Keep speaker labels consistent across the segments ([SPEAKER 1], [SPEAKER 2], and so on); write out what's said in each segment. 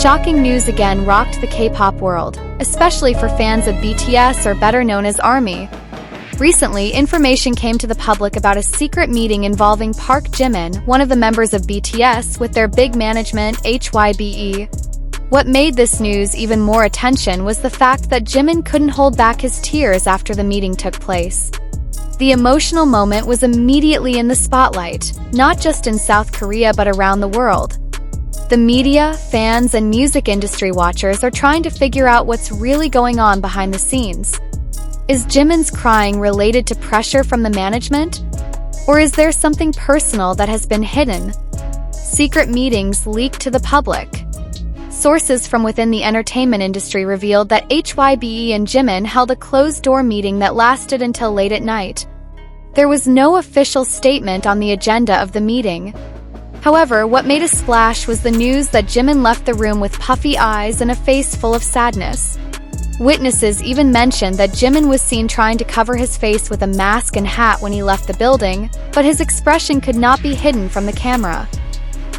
[SPEAKER 1] Shocking news again rocked the K-pop world, especially for fans of BTS, or better known as ARMY. Recently, information came to the public about a secret meeting involving Park Jimin, one of the members of BTS, with their big management, HYBE. What made this news even more attention was the fact that Jimin couldn't hold back his tears after the meeting took place. The emotional moment was immediately in the spotlight, not just in South Korea but around the world. The media, fans, and music industry watchers are trying to figure out what's really going on behind the scenes. Is Jimin's crying related to pressure from the management? Or is there something personal that has been hidden? Secret meetings leaked to the public. Sources from within the entertainment industry revealed that HYBE and Jimin held a closed-door meeting that lasted until late at night. There was no official statement on the agenda of the meeting. However, what made a splash was the news that Jimin left the room with puffy eyes and a face full of sadness. Witnesses even mentioned that Jimin was seen trying to cover his face with a mask and hat when he left the building, but his expression could not be hidden from the camera.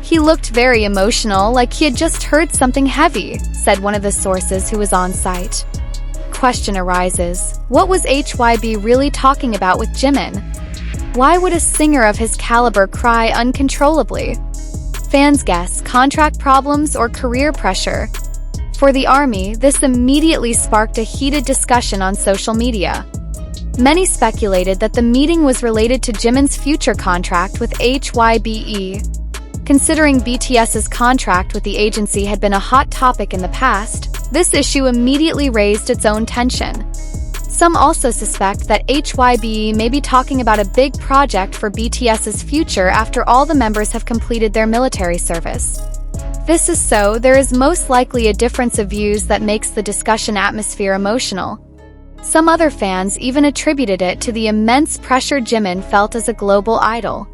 [SPEAKER 1] "He looked very emotional, like he had just heard something heavy," said one of the sources who was on site. Question arises: what was HYBE really talking about with Jimin? Why would a singer of his caliber cry uncontrollably? Fans guess contract problems or career pressure. For the ARMY, this immediately sparked a heated discussion on social media. Many speculated that the meeting was related to Jimin's future contract with HYBE. Considering BTS's contract with the agency had been a hot topic in the past, this issue immediately raised its own tension. Some also suspect that HYBE may be talking about a big project for BTS's future after all the members have completed their military service. If this is so, there is most likely a difference of views that makes the discussion atmosphere emotional. Some other fans even attributed it to the immense pressure Jimin felt as a global idol.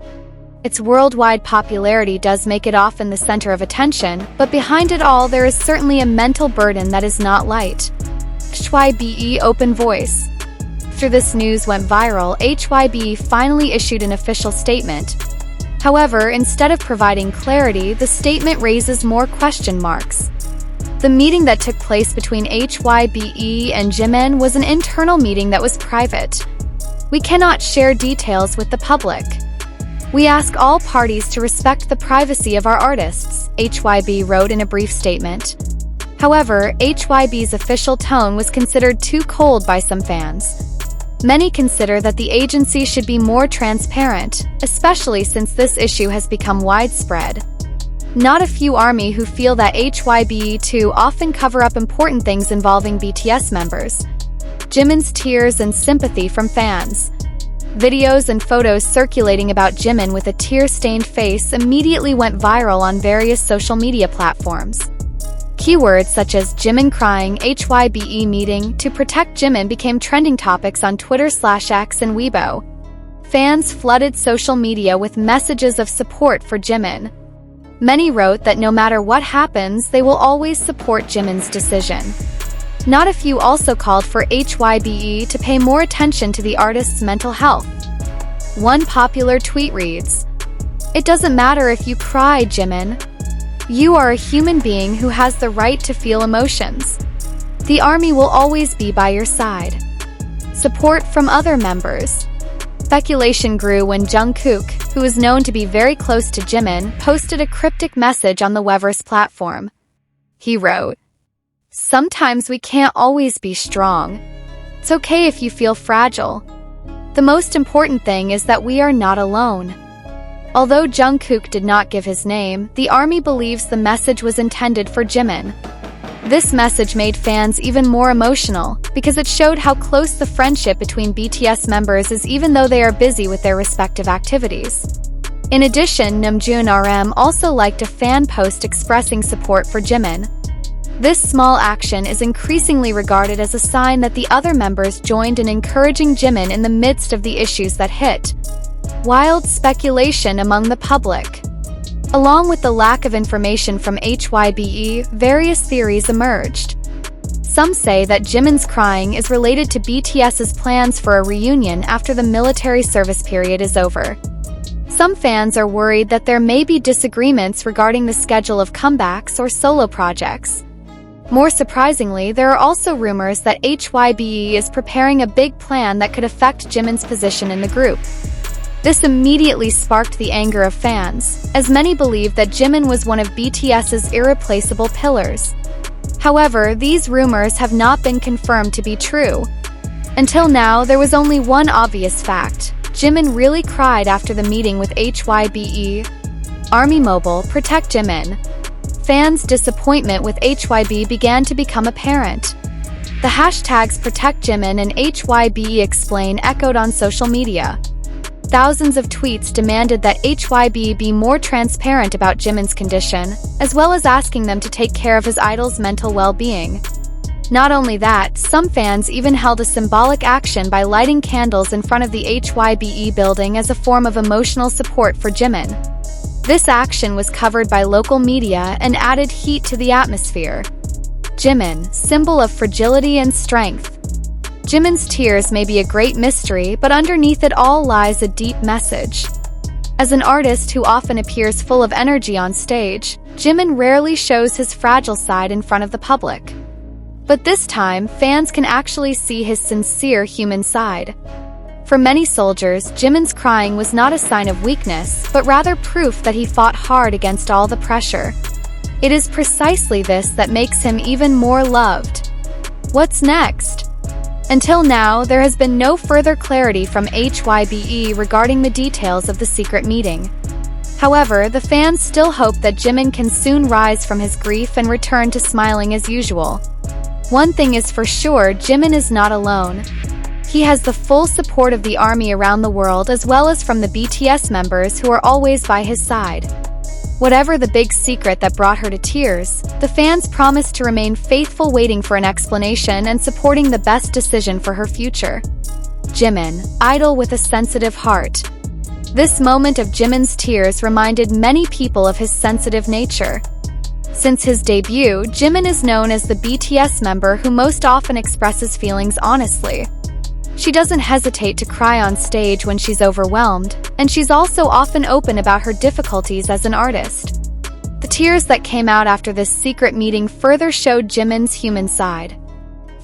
[SPEAKER 1] Its worldwide popularity does make it often the center of attention, but behind it all there is certainly a mental burden that is not light. HYBE open voice. After this news went viral, HYBE finally issued an official statement. However, instead of providing clarity, the statement raises more question marks. The meeting that took place between HYBE and Jimin was an internal meeting that was private. "We cannot share details with the public. We ask all parties to respect the privacy of our artists," HYBE wrote in a brief statement. However, HYBE's official tone was considered too cold by some fans. Many consider that the agency should be more transparent, especially since this issue has become widespread. Not a few ARMY who feel that HYBE too often cover up important things involving BTS members. Jimin's tears and sympathy from fans. Videos and photos circulating about Jimin with a tear-stained face immediately went viral on various social media platforms. Keywords such as Jimin crying, HYBE meeting to protect Jimin became trending topics on Twitter/X and Weibo. Fans flooded social media with messages of support for Jimin. Many wrote that no matter what happens, they will always support Jimin's decision. Not a few also called for HYBE to pay more attention to the artist's mental health. One popular tweet reads, "It doesn't matter if you cry, Jimin. You are a human being who has the right to feel emotions. The ARMY will always be by your side." Support from other members. Speculation grew when Jungkook, who is known to be very close to Jimin, posted a cryptic message on the Weverse platform. He wrote, "Sometimes we can't always be strong. It's okay if you feel fragile. The most important thing is that we are not alone." Although Jungkook did not give his name, the ARMY believes the message was intended for Jimin. This message made fans even more emotional, because it showed how close the friendship between BTS members is even though they are busy with their respective activities. In addition, Namjoon RM also liked a fan post expressing support for Jimin. This small action is increasingly regarded as a sign that the other members joined in encouraging Jimin in the midst of the issues that hit. Wild speculation among the public. Along with the lack of information from HYBE, various theories emerged. Some say that Jimin's crying is related to BTS's plans for a reunion after the military service period is over. Some fans are worried that there may be disagreements regarding the schedule of comebacks or solo projects. More surprisingly, there are also rumors that HYBE is preparing a big plan that could affect Jimin's position in the group. This immediately sparked the anger of fans, as many believe that Jimin was one of BTS's irreplaceable pillars. However, these rumors have not been confirmed to be true. Until now, there was only one obvious fact. Jimin really cried after the meeting with HYBE. ARMY Mobile, protect Jimin. Fans' disappointment with HYBE began to become apparent. The hashtags Protect Jimin and HYBE Explain echoed on social media. Thousands of tweets demanded that HYBE be more transparent about Jimin's condition, as well as asking them to take care of his idol's mental well-being. Not only that, some fans even held a symbolic action by lighting candles in front of the HYBE building as a form of emotional support for Jimin. This action was covered by local media and added heat to the atmosphere. Jimin, symbol of fragility and strength. Jimin's tears may be a great mystery, but underneath it all lies a deep message. As an artist who often appears full of energy on stage, Jimin rarely shows his fragile side in front of the public. But this time, fans can actually see his sincere human side. For many soldiers, Jimin's crying was not a sign of weakness, but rather proof that he fought hard against all the pressure. It is precisely this that makes him even more loved. What's next? Until now, there has been no further clarity from HYBE regarding the details of the secret meeting. However, the fans still hope that Jimin can soon rise from his grief and return to smiling as usual. One thing is for sure, Jimin is not alone. He has the full support of the ARMY around the world, as well as from the BTS members who are always by his side. Whatever the big secret that brought her to tears, the fans promise to remain faithful, waiting for an explanation and supporting the best decision for her future. Jimin, idol with a sensitive heart. This moment of Jimin's tears reminded many people of his sensitive nature. Since his debut, Jimin is known as the BTS member who most often expresses feelings honestly. She doesn't hesitate to cry on stage when she's overwhelmed, and she's also often open about her difficulties as an artist. The tears that came out after this secret meeting further showed Jimin's human side.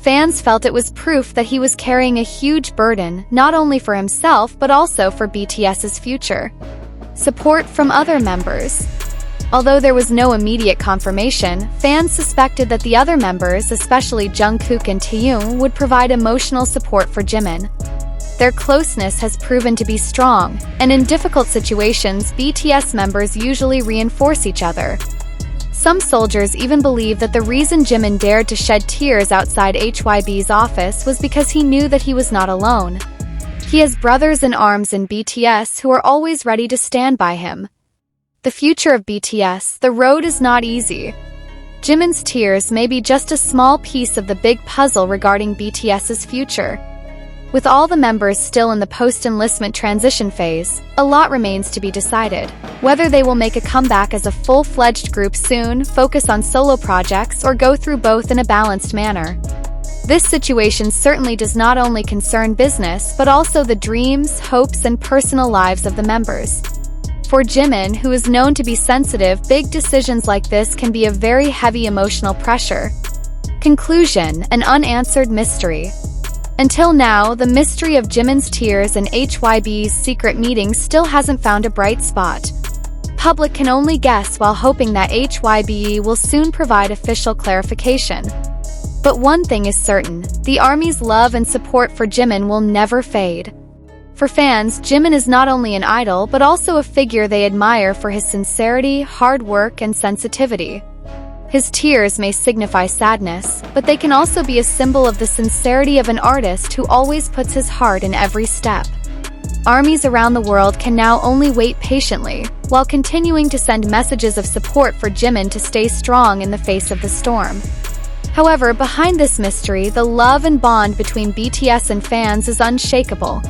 [SPEAKER 1] Fans felt it was proof that he was carrying a huge burden, not only for himself but also for BTS's future. Support from other members. Although there was no immediate confirmation, fans suspected that the other members, especially Jungkook and Taehyung, would provide emotional support for Jimin. Their closeness has proven to be strong, and in difficult situations, BTS members usually reinforce each other. Some soldiers even believe that the reason Jimin dared to shed tears outside HYBE's office was because he knew that he was not alone. He has brothers in arms in BTS who are always ready to stand by him. The future of BTS, the road is not easy. Jimin's tears may be just a small piece of the big puzzle regarding BTS's future. With all the members still in the post-enlistment transition phase, a lot remains to be decided. Whether they will make a comeback as a full-fledged group soon, focus on solo projects, or go through both in a balanced manner. This situation certainly does not only concern business, but also the dreams, hopes, and personal lives of the members. For Jimin, who is known to be sensitive, big decisions like this can be a very heavy emotional pressure. Conclusion: an unanswered mystery. Until now, the mystery of Jimin's tears and HYBE's secret meeting still hasn't found a bright spot. Public can only guess while hoping that HYBE will soon provide official clarification. But one thing is certain: the ARMY's love and support for Jimin will never fade. For fans, Jimin is not only an idol but also a figure they admire for his sincerity, hard work, and sensitivity. His tears may signify sadness, but they can also be a symbol of the sincerity of an artist who always puts his heart in every step. ARMYs around the world can now only wait patiently, while continuing to send messages of support for Jimin to stay strong in the face of the storm. However, behind this mystery, the love and bond between BTS and fans is unshakable.